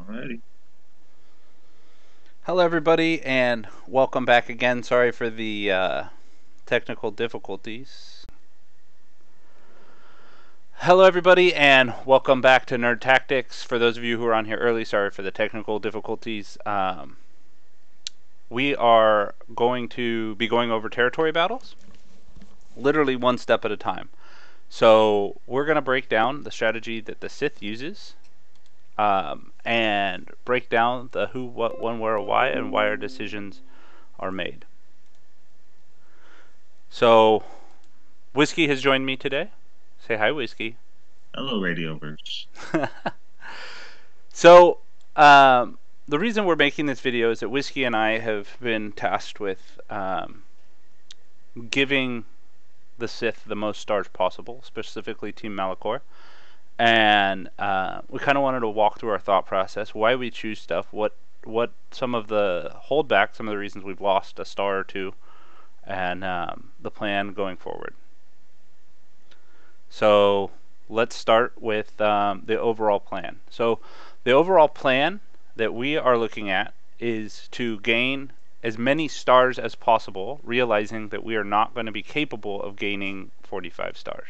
Alrighty. Hello, everybody, and welcome back again. Sorry for the technical difficulties. Hello, everybody, and welcome back to Nerd Tactics. For those of you who are on here early, sorry for the technical difficulties. We are going to be going over territory battles, literally one step at a time. So we're going to break down the strategy that the Sith uses, and break down the who, what, when, where, why, and why our decisions are made. So, Whiskey has joined me today. Say hi, Whiskey. Hello, Radioverse. So, um, the reason we're making this video is that Whiskey and I have been tasked with giving the Sith the most stars possible, specifically Team Malachor. And we kind of wanted to walk through our thought process, why we choose stuff, what some of the holdbacks, some of the reasons we've lost a star or two, and the plan going forward. So let's start with the overall plan. So the overall plan that we are looking at is to gain as many stars as possible, realizing that we are not going to be capable of gaining 45 stars.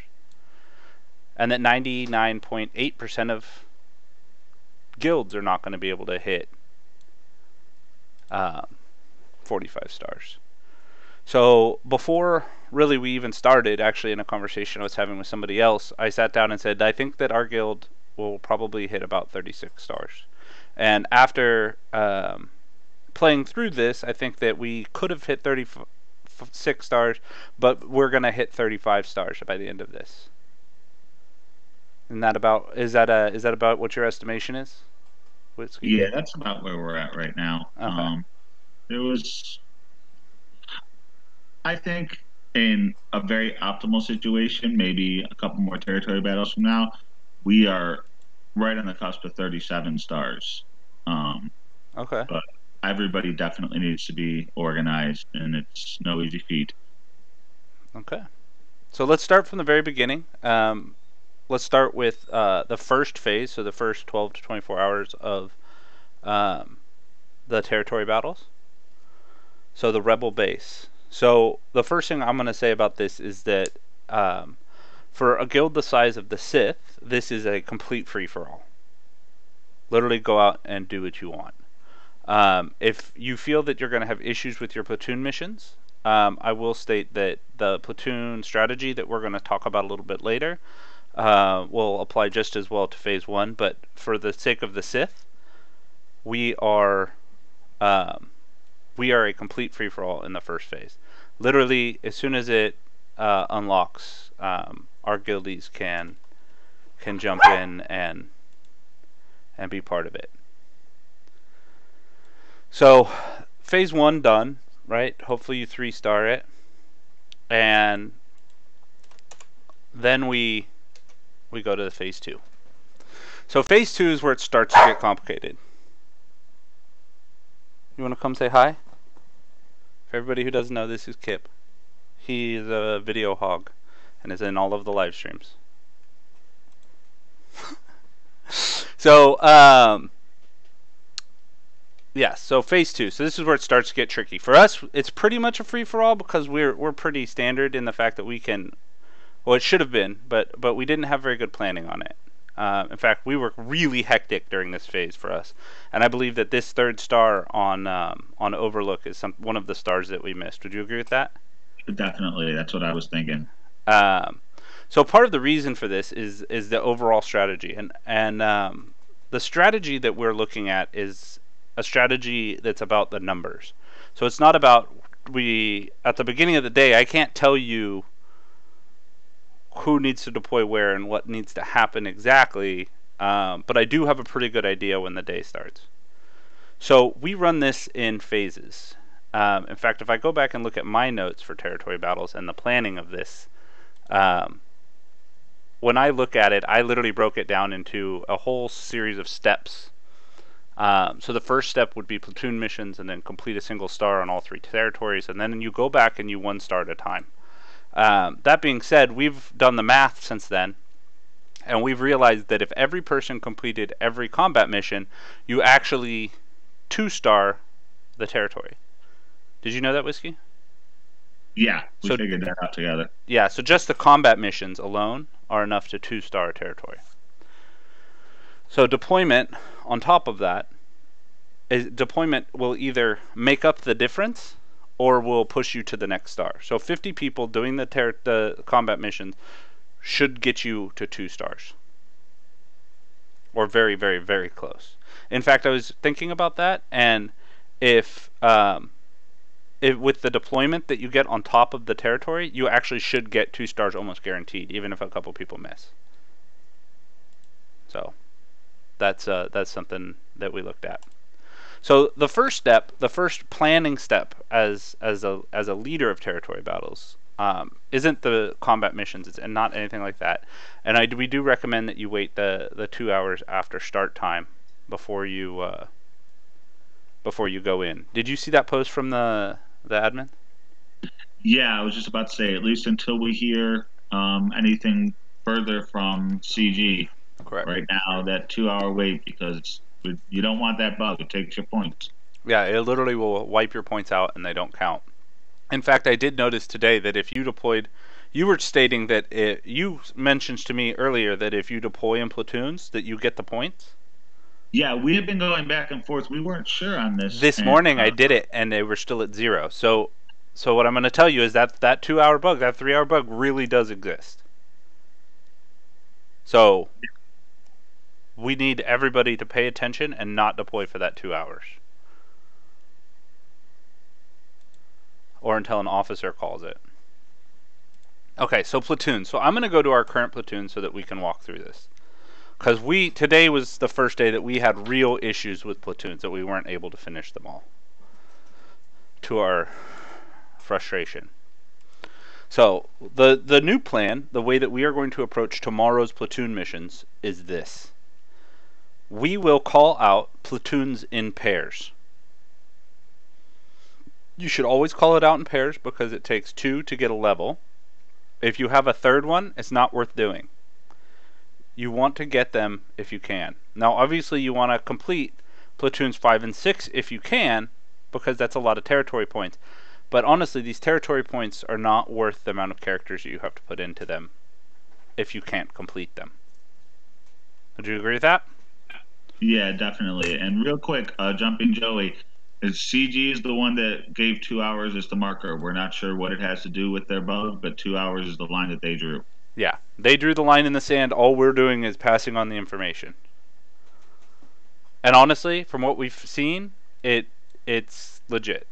And that 99.8% of guilds are not going to be able to hit 45 stars. So before really we even started, actually in a conversation I was having with somebody else, I sat down and said, I think that our guild will probably hit about 36 stars. And after playing through this, I think that we could have hit 36 stars, but we're going to hit 35 stars by the end of this. Isn't that about, is that about what your estimation is? Yeah, that's about where we're at right now. Okay. There was, I think, in a very optimal situation, maybe a couple more territory battles from now, we are right on the cusp of 37 stars. Okay. But everybody definitely needs to be organized, and it's no easy feat. Okay. So let's start from the very beginning. Let's start with the first phase, so the first 12 to 24 hours of the territory battles. So the rebel base. So the first thing I'm going to say about this is that for a guild the size of the Sith, this is a complete free-for-all. Literally go out and do what you want. If you feel that you're going to have issues with your platoon missions, I will state that the platoon strategy that we're going to talk about a little bit later will apply just as well to phase 1, but for the sake of the Sith, we are a complete free-for-all in the first phase. Literally, as soon as it unlocks, our guildies can jump in and be part of it. So, phase 1 done, right? Hopefully you 3-star it, and then we go to the phase 2. So phase 2 is where it starts to get complicated. You want to come say hi? For everybody who doesn't know, this is Kip. He's a video hog and is in all of the live streams. So, yeah, so phase 2. So this is where it starts to get tricky. For us, it's pretty much a free-for-all because we're pretty standard in the fact that we can, well, it should have been, but we didn't have very good planning on it. In fact, we were really hectic during this phase for us, and I believe that this 3rd star on Overlook is one of the stars that we missed. Would you agree with that? Definitely, that's what I was thinking. So part of the reason for this is the overall strategy, and the strategy that we're looking at is a strategy that's about the numbers. So it's not about at the beginning of the day, I can't tell you who needs to deploy where and what needs to happen exactly, but I do have a pretty good idea when the day starts. So we run this in phases. In fact, if I go back and look at my notes for territory battles and the planning of this, when I look at it, I literally broke it down into a whole series of steps. So the first step would be platoon missions and then complete a single star on all 3 territories, and then you go back and you 1 star at a time. That being said, we've done the math since then, And we've realized that if every person completed every combat mission, you actually 2-star the territory. Did you know that, Whiskey? Yeah, we So figured that out together. yeah, so just the combat missions alone are enough to 2-star a territory. So deployment on top of that deployment will either make up the difference or will push you to the next star. So 50 people doing the combat missions should get you to 2 stars. Or very, very, very close. In fact, I was thinking about that, and if with the deployment that you get on top of the territory, you actually should get 2 stars almost guaranteed, even if a couple people miss. So that's something that we looked at. So the first step, the first planning step as a leader of territory battles, isn't the combat missions and not anything like that. And we do recommend that you wait the 2 hours after start time before you go in. Did you see that post from the admin? Yeah, I was just about to say, at least until we hear anything further from CG. Correct. Right now, that 2 hour wait, because you don't want that bug. It takes your points. Yeah, it literally will wipe your points out and they don't count. In fact, I did notice today that if you deployed, you were stating that you mentioned to me earlier that if you deploy in platoons that you get the points. Yeah, we have been going back and forth. We weren't sure on this. This morning I did it and they were still at 0. So what I'm going to tell you is that 2 hour bug, that 3 hour bug really does exist. So we need everybody to pay attention and not deploy for that 2 hours. Or until an officer calls it. Okay, so platoon. So I'm going to go to our current platoon so that we can walk through this. Because today was the first day that we had real issues with platoons, that we weren't able to finish them all. To our frustration. So the new plan, the way that we are going to approach tomorrow's platoon missions is this. We will call out platoons in pairs. You should always call it out in pairs because it takes 2 to get a level. If you have a third one, it's not worth doing. You want to get them if you can. Now, obviously, you want to complete platoons 5 and 6 if you can, because that's a lot of territory points. But honestly, these territory points are not worth the amount of characters you have to put into them if you can't complete them. Would you agree with that? Yeah, definitely. And real quick, Jumping Joey, CG is the one that gave 2 hours as the marker. We're not sure what it has to do with their bug, but 2 hours is the line that they drew. Yeah, they drew the line in the sand. All we're doing is passing on the information. And honestly, from what we've seen, it's legit.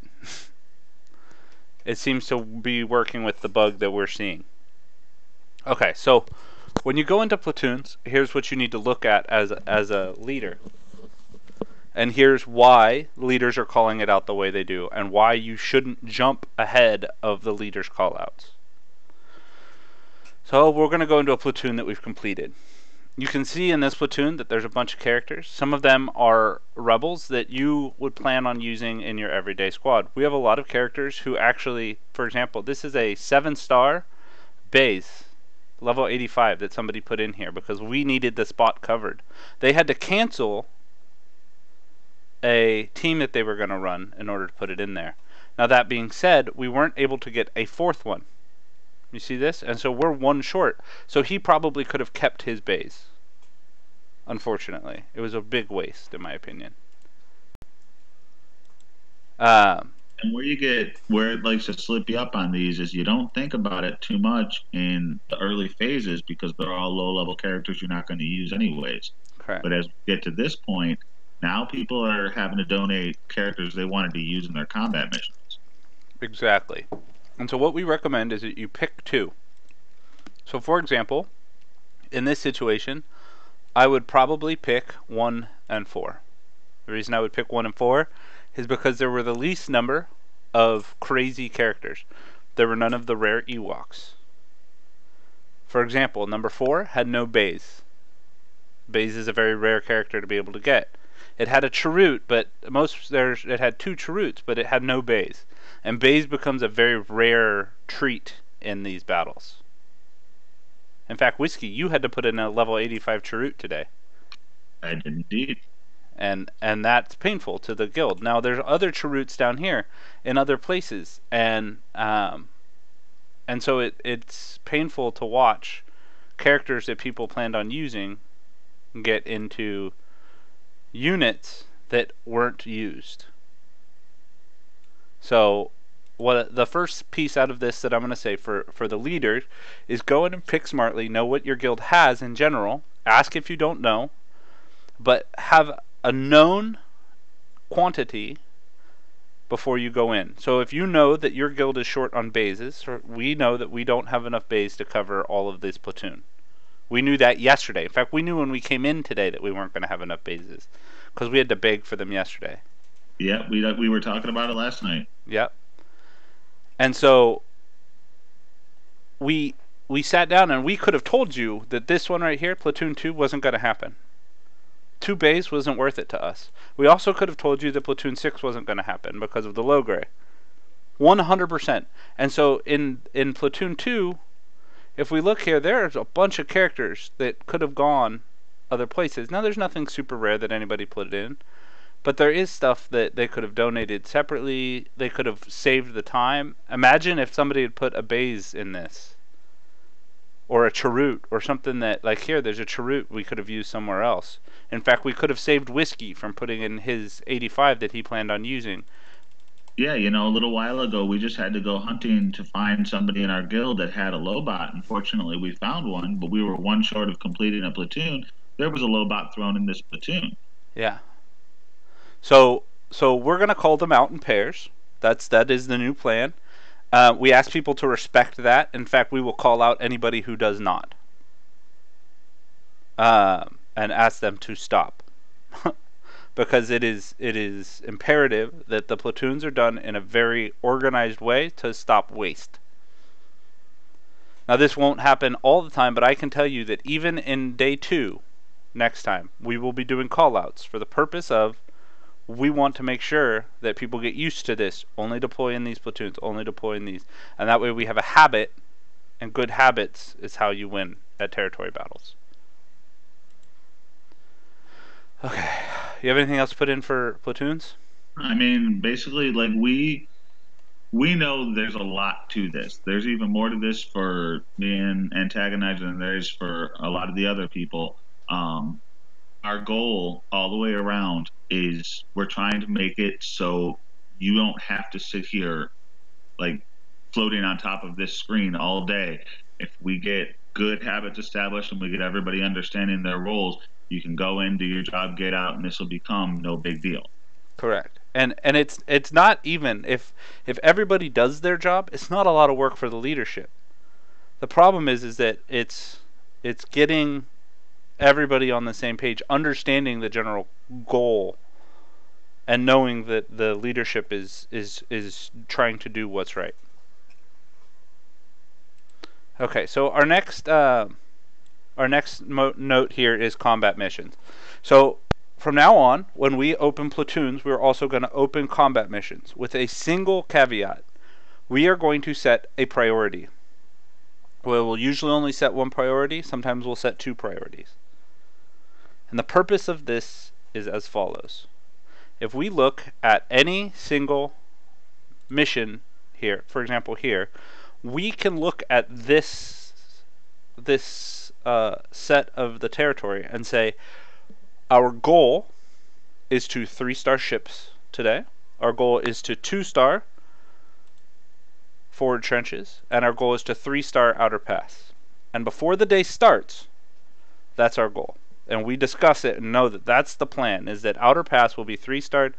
It seems to be working with the bug that we're seeing. Okay, so when you go into platoons, here's what you need to look at as a leader. And here's why leaders are calling it out the way they do, and why you shouldn't jump ahead of the leaders' callouts. So we're going to go into a platoon that we've completed. You can see in this platoon that there's a bunch of characters. Some of them are rebels that you would plan on using in your everyday squad. We have a lot of characters who actually, for example, this is a 7-star base, level 85, that somebody put in here because we needed the spot covered. They had to cancel a team that they were going to run in order to put it in there. Now that being said, we weren't able to get a 4th one. You see this? And so we're 1 short. So he probably could have kept his base. Unfortunately. It was a big waste, in my opinion. And where it likes to slip you up on these is you don't think about it too much in the early phases because they're all low-level characters you're not going to use anyways. Correct. But as we get to this point, now people are having to donate characters they wanted to use in their combat missions. Exactly. And so what we recommend is that you pick 2. So for example, in this situation, I would probably pick 1 and 4. The reason I would pick 1 and 4 is because there were the least number of crazy characters. There were none of the rare Ewoks. For example, number 4 had no Baze. Baze is a very rare character to be able to get. It had a Chirrut, but it had 2 Chirruts, but it had no Baze. And Baze becomes a very rare treat in these battles. In fact, Whiskey, you had to put in a level 85 Chirrut today. I did indeed. And that's painful to the guild. Now there's other Chirruts down here in other places, and so it's painful to watch characters that people planned on using get into units that weren't used. So what the first piece out of this that I'm going to say for the leader is go in and pick smartly, know what your guild has in general, ask if you don't know, but have a known quantity before you go in. So if you know that your guild is short on bases, or we know that we don't have enough bays to cover all of this platoon. We knew that yesterday. In fact, we knew when we came in today that we weren't going to have enough bases because we had to beg for them yesterday. Yeah, we were talking about it last night. Yep. And so we sat down and we could have told you that this one right here, Platoon 2, wasn't going to happen. 2 bays wasn't worth it to us. We also could have told you that Platoon 6 wasn't going to happen because of the low gray. 100%. And so in Platoon 2, if we look here, there's a bunch of characters that could have gone other places. Now there's nothing super rare that anybody put it in, but there is stuff that they could have donated separately. They could have saved the time. Imagine if somebody had put a bays in this, or a Chirrut, or something that, like here, there's a Chirrut we could have used somewhere else. In fact, we could have saved Whiskey from putting in his 85 that he planned on using. Yeah, a little while ago, we just had to go hunting to find somebody in our guild that had a Lobot. Unfortunately, we found one, but we were one short of completing a platoon. There was a Lobot thrown in this platoon. Yeah. So we're going to call them out in pairs. That is the new plan. We ask people to respect that. In fact, we will call out anybody who does not. And ask them to stop. Because it is imperative that the platoons are done in a very organized way to stop waste. Now this won't happen all the time, but I can tell you that even in day 2, next time, we will be doing callouts for the purpose of we want to make sure that people get used to this. Only deploy in these platoons, only deploy in these. And that way we have a habit, and good habits is how you win at territory battles. Okay. You have anything else to put in for platoons? I mean, basically, like we know there's a lot to this. There's even more to this for me and Antagonizer than there is for a lot of the other people. Our goal all the way around is we're trying to make it so you don't have to sit here like floating on top of this screen all day. If we get good habits established and we get everybody understanding their roles, you can go in, do your job, get out, and this will become no big deal. Correct. And it's not even if everybody does their job, it's not a lot of work for the leadership. The problem is that it's getting everybody on the same page, understanding the general goal, and knowing that the leadership is trying to do what's right. Okay, so our next note here is combat missions. So from now on, when we open platoons, we're also going to open combat missions with a single caveat. We are going to set a priority. We'll usually only set one priority. Sometimes we'll set 2 priorities. And the purpose of this is as follows. If we look at any single mission here, for example here, we can look at this set of the territory and say our goal is to 3-star ships today. Our goal is to 2-star forward trenches, and our goal is to 3-star outer pass. And before the day starts, that's our goal. And we discuss it and know that that's the plan, is that outer pass will be 3-starred,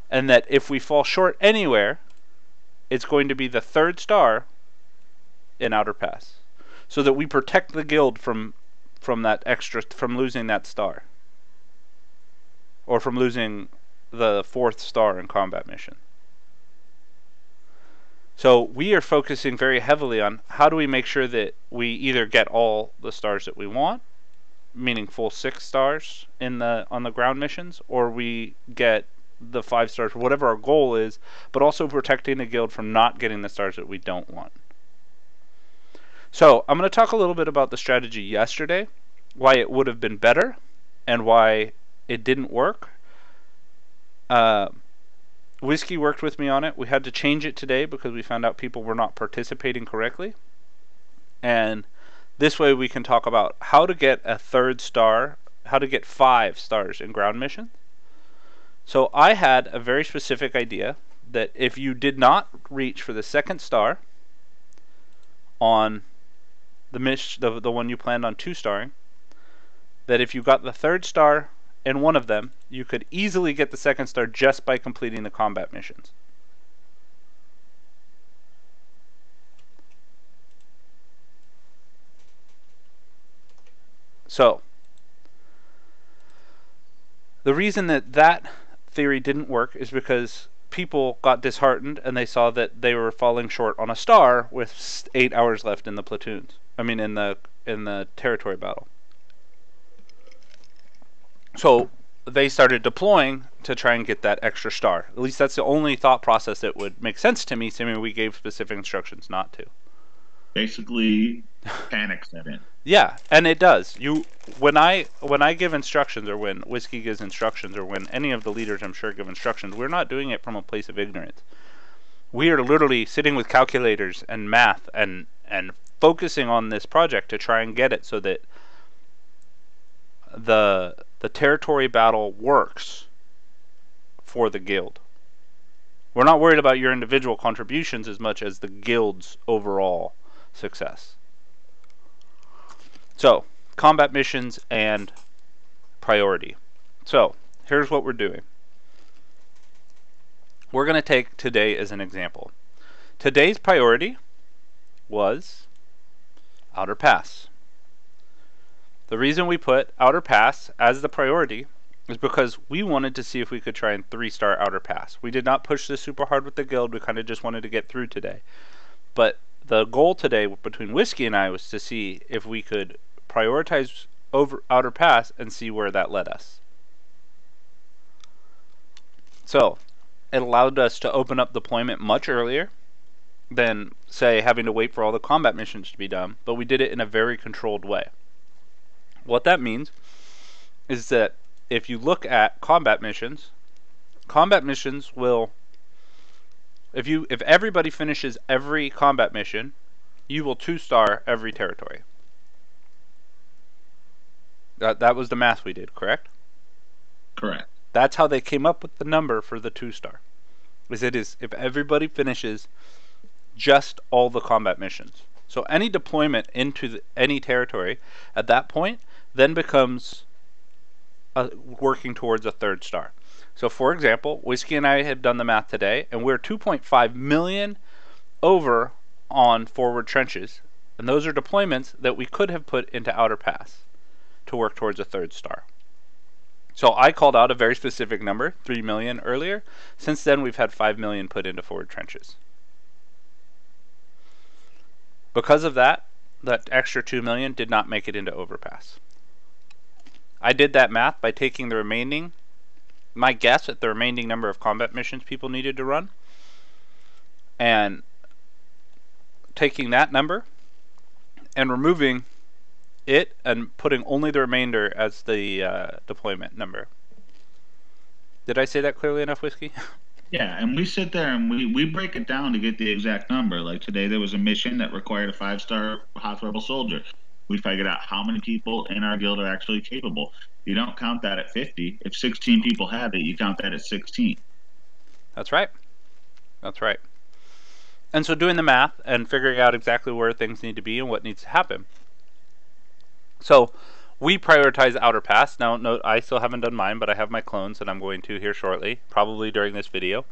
and that if we fall short anywhere, it's going to be the 3rd star in outer pass, so that we protect the guild from losing that star, or from losing the 4th star in combat mission. So we are focusing very heavily on how do we make sure that we either get all the stars that we want, meaning full 6 stars on the ground missions, or we get the 5 stars, whatever our goal is, but also protecting the guild from not getting the stars that we don't want. So I'm going to talk a little bit about the strategy yesterday, why it would have been better, and why it didn't work. Whiskey worked with me on it. We had to change it today because we found out people were not participating correctly. And this way we can talk about how to get a 3rd star, how to get 5 stars in ground missions. So I had a very specific idea that if you did not reach for the 2nd star on the one you planned on 2-starring, that if you got the 3rd star in one of them, you could easily get the 2nd star just by completing the combat missions. So, the reason that theory didn't work is because people got disheartened and they saw that they were falling short on a star with 8 hours left in the platoons. I mean, in the territory battle. So they started deploying to try and get that extra star. At least that's the only thought process that would make sense to me, assuming we gave specific instructions not to. Basically, panic set in. Yeah, and it does. When I give instructions, or when Whiskey gives instructions, or when any of the leaders, I'm sure, give instructions, we're not doing it from a place of ignorance. We are literally sitting with calculators and math and focusing on this project to try and get it so that the territory battle works for the guild. We're not worried about your individual contributions as much as the guild's overall success. So, combat missions and priority. So, here's what we're doing. We're going to take today as an example. Today's priority was Outer Pass. The reason we put Outer Pass as the priority is because we wanted to see if we could try and 3-star Outer Pass. We did not push this super hard with the guild. We kind of just wanted to get through today. But the goal today between Whiskey and I was to see if we could prioritize over Outer Pass and see where that led us. So, it allowed us to open up deployment much earlier than, say, having to wait for all the combat missions to be done, but we did it in a very controlled way. What that means is that if you look at combat missions will, if everybody finishes every combat mission, you will 2-star every territory. That was the math we did, correct? Correct. That's how they came up with the number for the 2-star. Is if everybody finishes just all the combat missions. So any deployment into any territory at that point then becomes working towards a 3rd star. So for example, Whiskey and I have done the math today, and we're 2.5 million over on forward trenches, and those are deployments that we could have put into Outer Pass to work towards a 3rd star. So I called out a very specific number, 3 million earlier. Since then we've had 5 million put into forward trenches. Because of that extra 2 million did not make it into Overpass. I did that math by taking the remaining, my guess at the remaining number of combat missions people needed to run, and taking that number and removing it and putting only the remainder as the deployment number. Did I say that clearly enough, Whiskey? Yeah, and we sit there and we break it down to get the exact number. Like today there was a mission that required a 5-star Hoth Rebel soldier. We figured out how many people in our guild are actually capable. You don't count that at 50. If 16 people have it, you count that at 16. That's right. That's right. And so doing the math and figuring out exactly where things need to be and what needs to happen. So we prioritize Outer Pass. Now, note, I still haven't done mine, but I have my clones, and I'm going to here shortly, probably during this video.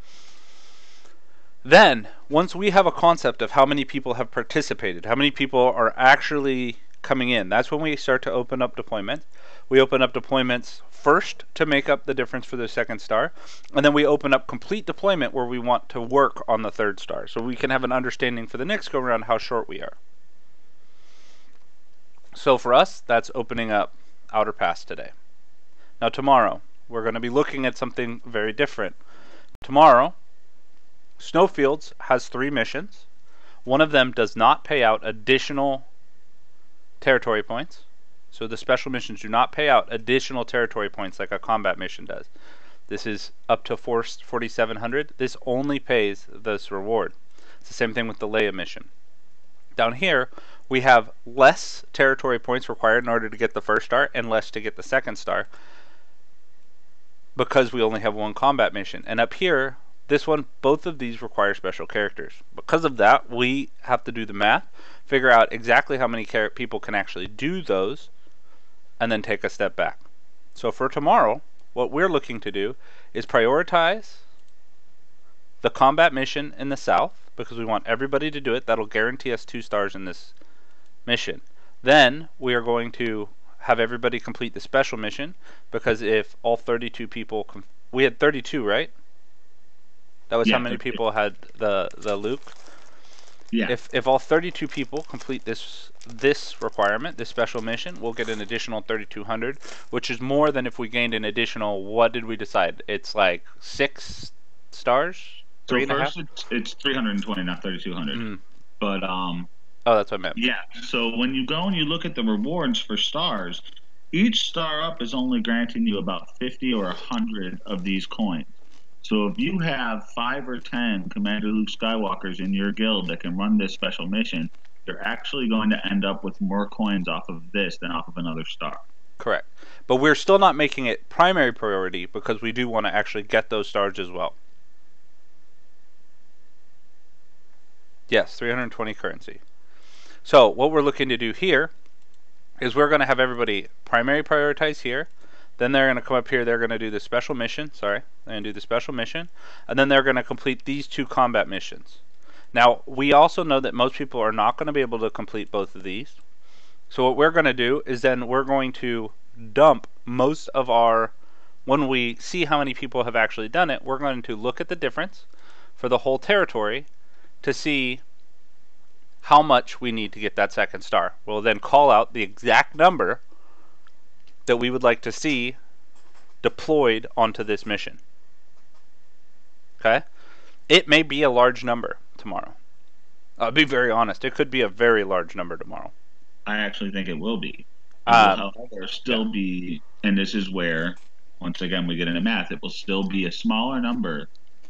Then, once we have a concept of how many people have participated, how many people are actually coming in, that's when we start to open up deployment. We open up deployments first to make up the difference for the 2nd star, and then we open up complete deployment where we want to work on the 3rd star, so we can have an understanding for the next go around how short we are. So for us, that's opening up Outer Pass today. Now tomorrow, we're going to be looking at something very different. Tomorrow, Snowfields has 3 missions. One of them does not pay out additional territory points. So the special missions do not pay out additional territory points like a combat mission does. This is up to 4,700. This only pays this reward. It's the same thing with the Leia mission. Down here, we have less territory points required in order to get the first star and less to get the second star because we only have one combat mission. And up here, this one, both of these require special characters. Because of that, we have to do the math, figure out exactly how many people can actually do those, and then take a step back. So for tomorrow, what we're looking to do is prioritize the combat mission in the south, because we want everybody to do it. That'll guarantee us 2 stars in this mission. Then we are going to have everybody complete the special mission, because if all 32 people we had 32, right? That was how many people had the Luke. Yeah. If all 32 people complete this requirement, this special mission, we'll get an additional 3,200, which is more than if we gained an additional. What did we decide? It's like 6 stars. So first, it's 320, not 3,200. But oh, that's what I meant. Yeah. So when you go and you look at the rewards for stars, each star up is only granting you about 50 or 100 of these coins. So if you have 5 or 10 Commander Luke Skywalkers in your guild that can run this special mission, you're actually going to end up with more coins off of this than off of another star. Correct. But we're still not making it primary priority because we do want to actually get those stars as well. Yes, 320 currency. So what we're looking to do here is we're going to have everybody primary prioritize here. Then they're going to come up here. They're going to do the special mission. Sorry. They're going to do the special mission. And then they're going to complete these 2 combat missions. Now, we also know that most people are not going to be able to complete both of these. So what we're going to do is then we're going to dump most of our, when we see how many people have actually done it, we're going to look at the difference for the whole territory to see how much we need to get that second star. We'll then call out the exact number that we would like to see deployed onto this mission. Okay? It may be a large number tomorrow. I'll be very honest. It could be a very large number tomorrow. I actually think it will be. It will, however, still be, and this is where, once again, we get into math, it will still be a smaller number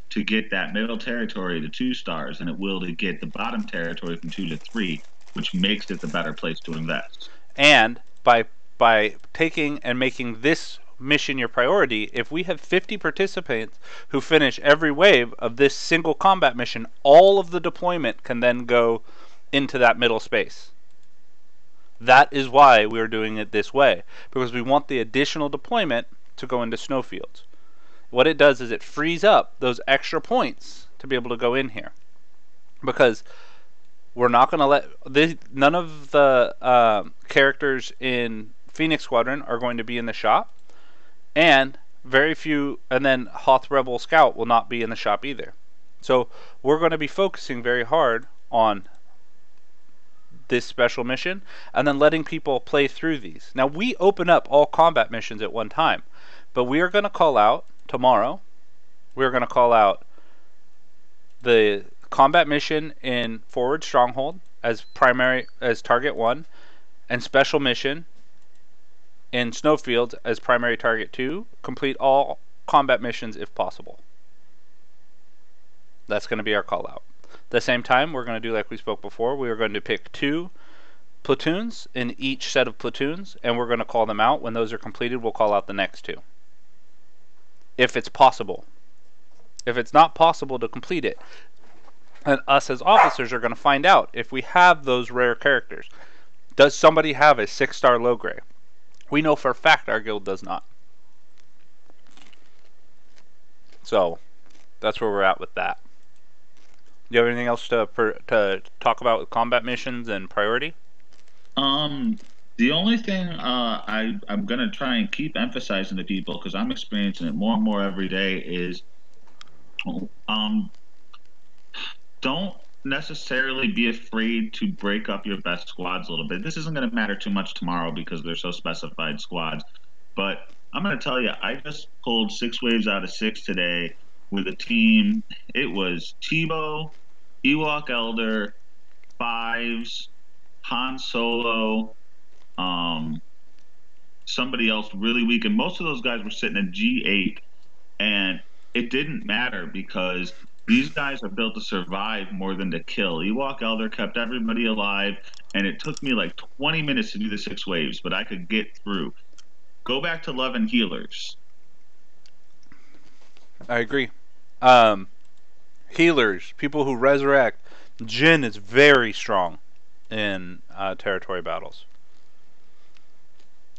to get that middle territory to 2 stars, and it will to get the bottom territory from 2 to 3, which makes it the better place to invest. And by taking and making this mission your priority, if we have 50 participants who finish every wave of this single combat mission, all of the deployment can then go into that middle space. That is why we're doing it this way, because we want the additional deployment to go into snowfields. What it does is it frees up those extra points to be able to go in here, because we're not going to let none of the characters in Phoenix Squadron are going to be in the shop, and very few, and then Hoth Rebel Scout will not be in the shop either. So we're going to be focusing very hard on this special mission and then letting people play through these. Now we open up all combat missions at one time, but we are going to call out tomorrow, we're going to call out the combat mission in Forward Stronghold as target 1, and special mission in Snowfields as primary target 2. Complete all combat missions if possible. That's going to be our call out. At the same time, we're going to do like we spoke before. We are going to pick 2 platoons in each set of platoons, and we're going to call them out. When those are completed, we'll call out the next 2. If it's possible. If it's not possible to complete it, and us as officers are going to find out if we have those rare characters. Does somebody have a 6-star low gray? We know for a fact our guild does not. So that's where we're at with that. Do you have anything else to talk about with combat missions and priority? The only thing I'm going to try and keep emphasizing to people, because I'm experiencing it more and more every day, is don't necessarily be afraid to break up your best squads a little bit. This isn't going to matter too much tomorrow because they're so specified squads. But I'm going to tell you, I just pulled 6 waves out of 6 today with a team. It was Tebow, Ewok Elder, fives, Han Solo, um, somebody else really weak, and most of those guys were sitting at G8, and it didn't matter because these guys are built to survive more than to kill. Ewok Elder kept everybody alive, and it took me like 20 minutes to do the 6 waves, but I could get through. Go back to Love and Healers. I agree. Healers, people who resurrect. Jin is very strong in territory battles.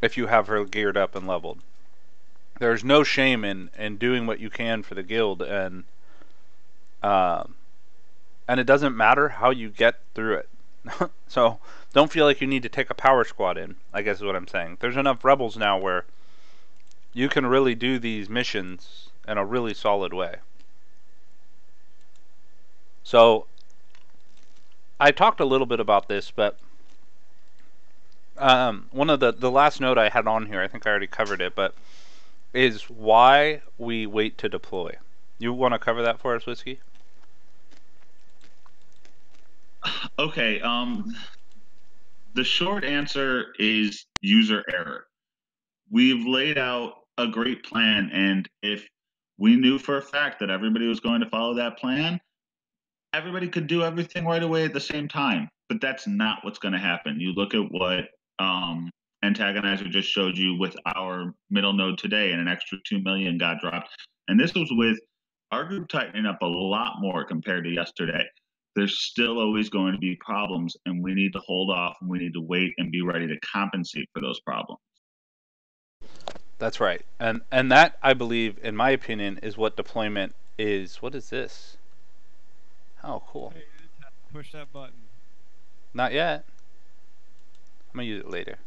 If you have her geared up and leveled, there's no shame in doing what you can for the guild, and it doesn't matter how you get through it. So don't feel like you need to take a power squad in, I guess is what I'm saying. There's enough rebels now where you can really do these missions in a really solid way. So I talked a little bit about this, but one of the last note I had on here, I think I already covered it, but is why we wait to deploy. You want to cover that for us, Whiskey? Okay, the short answer is user error. We've laid out a great plan, and if we knew for a fact that everybody was going to follow that plan, everybody could do everything right away at the same time. But that's not what's going to happen. You look at what Antagonizer just showed you with our middle node today, and an extra 2 million got dropped. And this was with our group tightening up a lot more compared to yesterday. There's still always going to be problems, and we need to hold off, and we need to wait and be ready to compensate for those problems. That's right. And that, I believe, in my opinion, is what deployment is. What is this? Oh, cool. Hey, push that button. Not yet. I'm gonna use it later.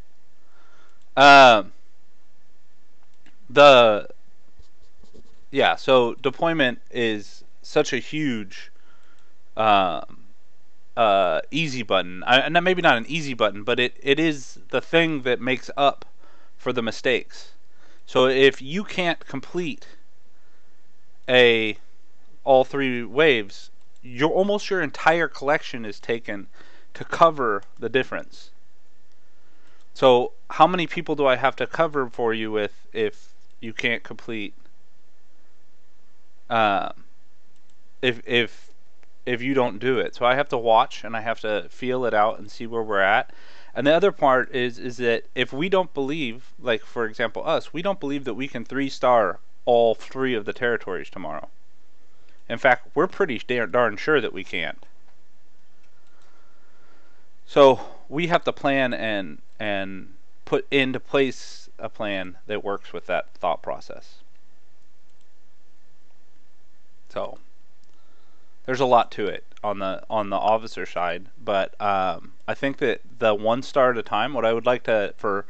So deployment is such a huge easy button. And maybe not an easy button, but it is the thing that makes up for the mistakes. So if you can't complete all 3 waves, your entire collection is taken to cover the difference. So how many people do I have to cover for you with if you can't complete if you don't do it? So I have to watch, and I have to feel it out and see where we're at. And the other part is that if we don't believe, like for example us, we don't believe that we can 3-star all 3 of the territories tomorrow. In fact, we're pretty darn sure that we can't. So we have to plan and put into place a plan that works with that thought process. So there's a lot to it on the officer side, but I think that the 1 star at a time, what I would like to for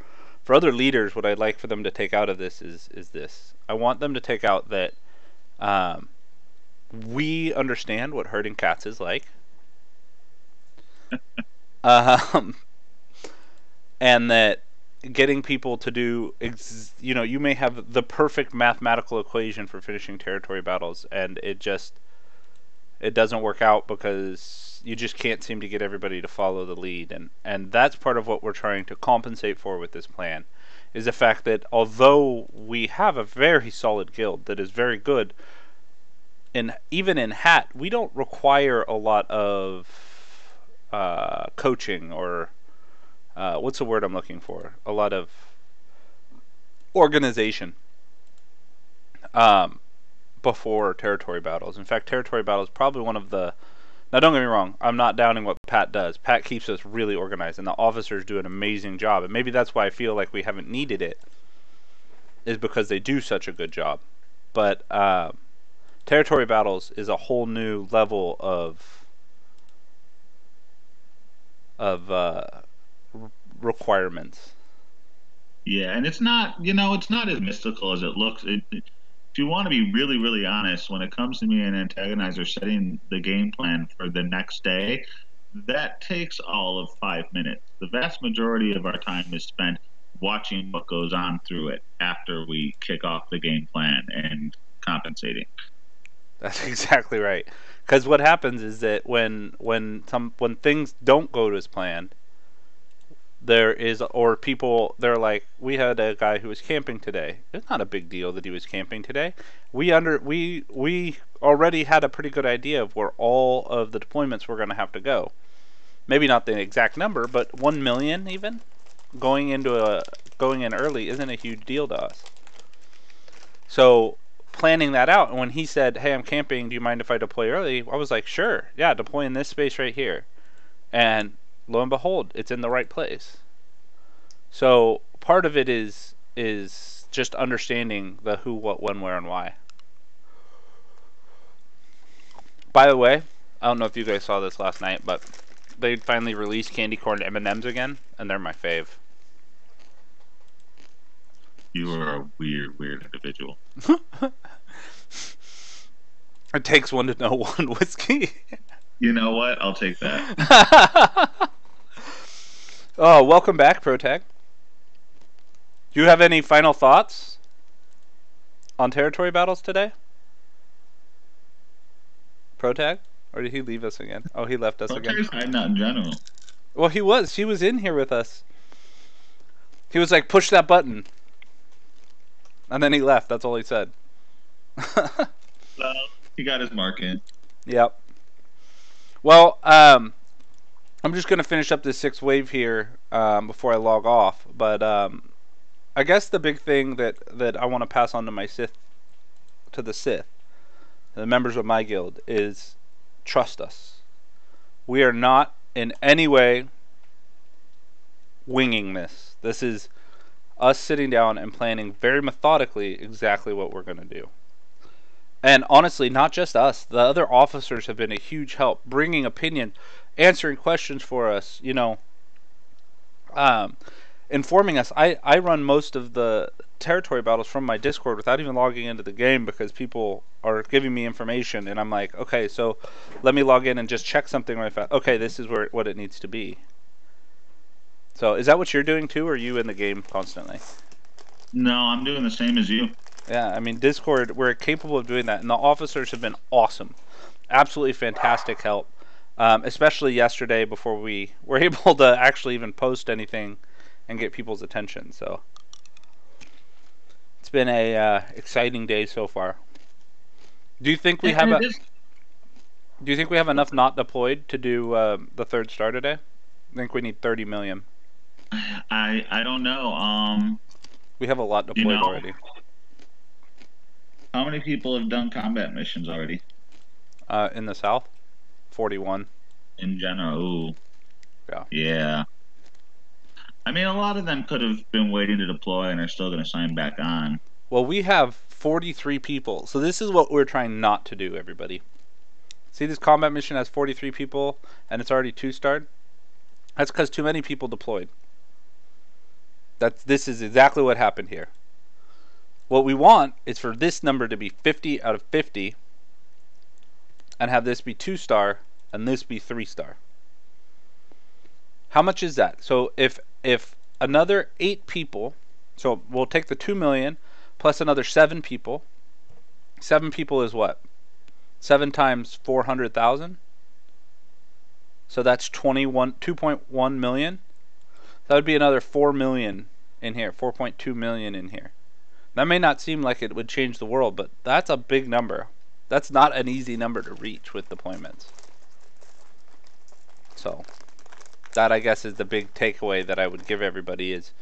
other leaders, what I'd like for them to take out of this is this. I want them to take out that we understand what herding cats is like. And that getting people to do, you may have the perfect mathematical equation for finishing territory battles, and it doesn't work out because you just can't seem to get everybody to follow the lead. And that's part of what we're trying to compensate for with this plan, is the fact that although we have a very solid guild that is very good, and even in Hat, we don't require a lot of coaching or what's the word I'm looking for? A lot of organization before territory battles. In fact, territory battles is probably one of the... Now, don't get me wrong. I'm not downing what Pat does. Pat keeps us really organized, and the officers do an amazing job. And maybe that's why I feel like we haven't needed it, is because they do such a good job. But territory battles is a whole new level of requirements. Yeah, and it's not, it's not as mystical as it looks. If you want to be really, really honest, when it comes to me and Antagonizer setting the game plan for the next day, that takes all of 5 minutes. The vast majority of our time is spent watching what goes on through it after we kick off the game plan and compensating. That's exactly right. Because what happens is that when things don't go as planned, there is or people they're like, we had a guy who was camping today. It's not a big deal that he was camping today. We already had a pretty good idea of where all of the deployments were going to have to go. Maybe not the exact number, but 1 million even going in early isn't a huge deal to us. So planning that out, and when he said, "Hey, I'm camping. Do you mind if I deploy early?" I was like, "Sure, yeah, deploy in this space right here." And lo and behold, it's in the right place. So part of it is just understanding the who, what, when, where, and why. By the way, I don't know if you guys saw this last night, but they finally released candy corn M&Ms again, and they're my fave. You are a weird individual. It takes one to know one, whiskey. You know what? I'll take that. Oh, welcome back, ProTag. Do you have any final thoughts on territory battles today? ProTag? Or did he leave us again? Oh, he left us again. Not in general. Well, he was. He was in here with us. He was like, push that button. And then he left. That's all he said. Well, he got his mark in. Yep. Well, I'm just going to finish up this 6th wave here before I log off. But I guess the big thing that I want to pass on to my Sith, to the Sith, the members of my guild, is trust us. We are not in any way winging this. This is us sitting down and planning very methodically exactly what we're going to do. And honestly, not just us. The other officers have been a huge help, bringing opinion, answering questions for us, informing us. I run most of the territory battles from my Discord without even logging into the game because people are giving me information, and I'm like, okay, so let me log in and just check something right fast. Okay, this is what it needs to be. So is that what you're doing too, or are you in the game constantly? No, I'm doing the same as you. Yeah, I mean, Discord, we're capable of doing that, and the officers have been awesome. Absolutely fantastic help, especially yesterday before we were able to actually even post anything and get people's attention. So it's been a exciting day so far. Do you think we have Do you think we have enough not deployed to do the 3rd star today? I think we need 30 million. I don't know. We have a lot deployed already. How many people have done combat missions already? In the south, 41. In general, ooh. Yeah. Yeah. I mean, a lot of them could have been waiting to deploy and are still going to sign back on. Well, we have 43 people. So this is what we're trying not to do, everybody. See, this combat mission has 43 people, and it's already 2-starred? That's because too many people deployed. This is exactly what happened here. What we want is for this number to be 50 out of 50, and have this be 2-star, and this be 3-star. How much is that? So if another 8 people, so we'll take the 2 million plus another 7 people. 7 people is what? 7 times 400,000. So that's 2.1 million. That would be another 4 million in here, 4.2 million in here. That may not seem like it would change the world, but that's a big number. That's not an easy number to reach with deployments. So that, I guess, is the big takeaway that I would give everybody, is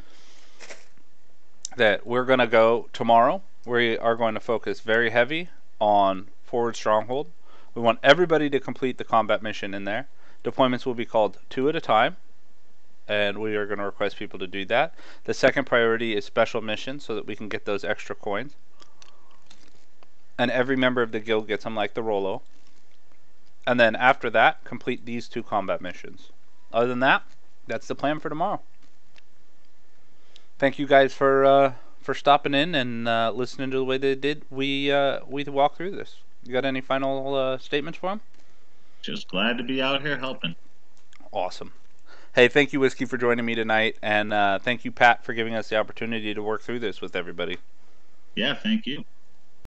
that we're going to go tomorrow. We are going to focus very heavy on forward stronghold. We want everybody to complete the combat mission in there. Deployments will be called 2 at a time, and we are going to request people to do that. The second priority is special missions, so that we can get those extra coins. And every member of the guild gets them, like the Rolo. And then after that, complete these 2 combat missions. Other than that, that's the plan for tomorrow. Thank you guys for stopping in and listening to the way they did. We walk through this. You got any final statements for them? Just glad to be out here helping. Awesome. Hey, thank you, Whiskey, for joining me tonight, and thank you, Pat, for giving us the opportunity to work through this with everybody. Yeah, thank you.